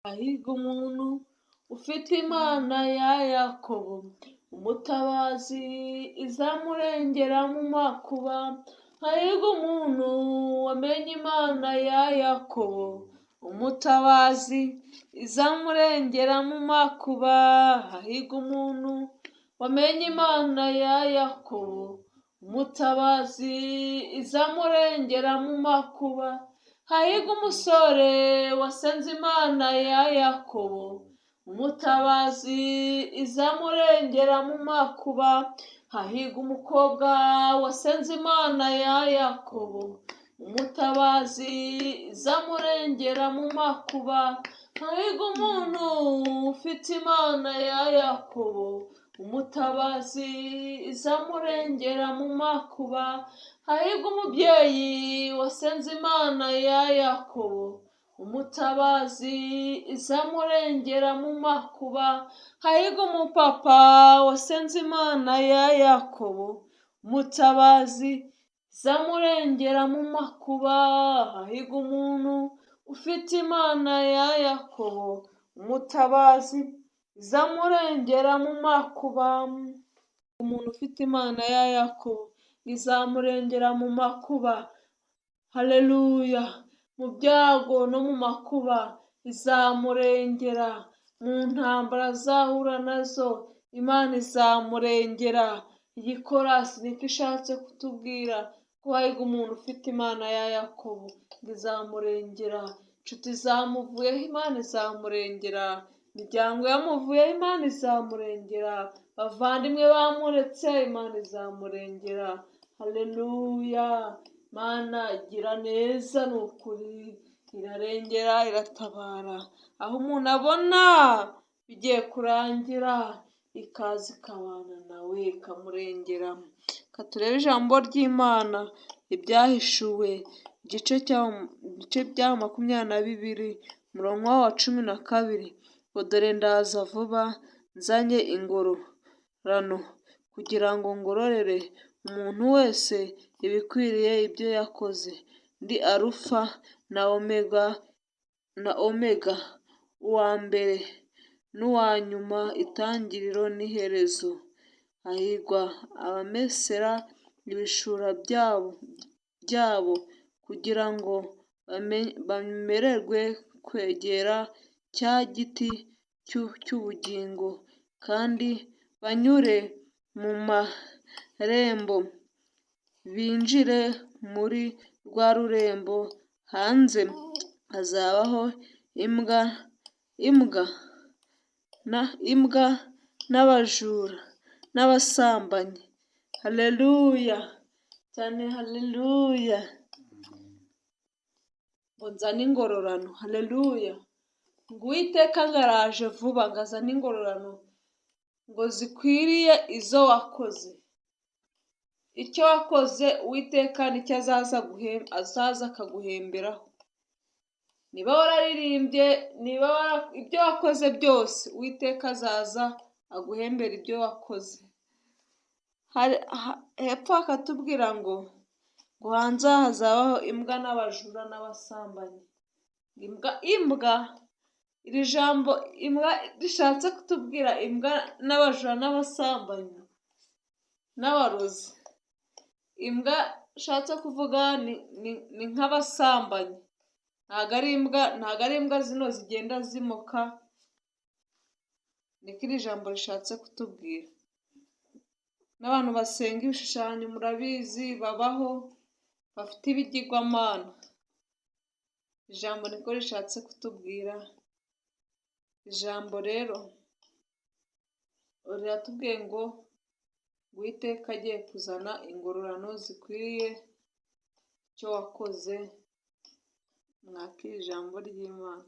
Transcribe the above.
Hahirwa umuntu ufite Imana ya Yakobo, umutabazi izamurengera mu makuba. Hahirwa umuntu wamenye Imana ya Yakobo, umutabazi izamurengera mu makuba. Hahirwa umuntu wamenye Imana ya Yakobo, umutabazi izamurengera mu makuba. Hahirwa umusore wasenze Imana ya Yakobo, umutabazi izamurengera mu makuba. Hahirwa umukobwa wasenze Imana ya Yakobo, umutabazi izamurengera mu makuba. Hahirwa umuntu ufite Imana ya Yakobo, umutabazi izamurengera mu makuba. Hahirwa umubyeyi wasenze Imana ya Yakobo, umutabazi izamurengera mu makuba. Hahirwa umupapa wasenze Imana ya Yakobo, umutabazi izamurengera mu makuba. Hahirwa umuntu ufite Imana ya Yakobo, umutabazi izamurengera mu makuba. Umuntu ufite Imana ya Yakobo izamurengera mu makuba. Haleluya! Mu byago no mu makuba izamurengera. Mu ntambara azahura nazo Imana izamurengera. Iyi korasi nicyo ishatse kutubwira, ko hahirwa umuntu ufite Imana ya Yakobo izamurengera. Inshuti zamuvuyeho Imana izamurengera, imiryango yamuvuyeho Imana izamurengera, bavandimwe bamuretse Imana izamurengera. Haleluya! Imana igira neza, ni ukuri irarengera, iratabara. Aho umuntu abona bigiye kurangira, ikaza ikabana nawe ikamurengera. Reka turebe ijambo ry'Imana, Ibyahishuwe igice bya 22 umurongo wa 12. Ngo dore ndaza vuba, nzanye ingororano, kugira ngo ngororere umuntu wese ibikwiriye ibyo yakoze. Ndi Alufa na Omega, uwa mbere n'uwa nyuma, itangiriro n'iherezo. Hahirwa abamesera ibishura byabo, kugira ngo bemererwe kwegera cya giti cy'ubugingo, kandi banyure mu marembo, binjire muri rwa rurembo. Hanze hazabaho imbwa n'abajura n'abasambanyi. Haleluya cyane, haleluya! Ngo nzane ingororano, haleluya! Ngo Uwiteka ngo araje vuba, ngo azane ingororano ngo zikwiriye izo wakoze. Icyo wakoze Uwiteka nicyo azaza akaguhemberaho. Niba wararirimbye, ibyo wakoze byose, Uwiteka azaza aguhembera ibyo wakoze. Hepfo akatubwira ngo hanze hazabaho imbwa n'abajura n'abasambanyi. Imbwa, iri jambo imbwa rishatse kutubwira imbwa n'abajura n'abasambanyi n'abarozi. Imbwa ishatse kuvuga ni nk'abasambanyi. Ntabwo ari imbwa zino zigenda zimoka. Niko iri jambo rishatse kutubwira. N'abantu basenga ibishushanyo murabizi, babaho bafite ibigirwamana. Ijambo niko rishatse kutubwira. Ijambo rero riratubwiye ngo Uwiteka agiye kuzana ingororano zikwiriye icyo wakoze. Mwakire ijambo ry'Imana.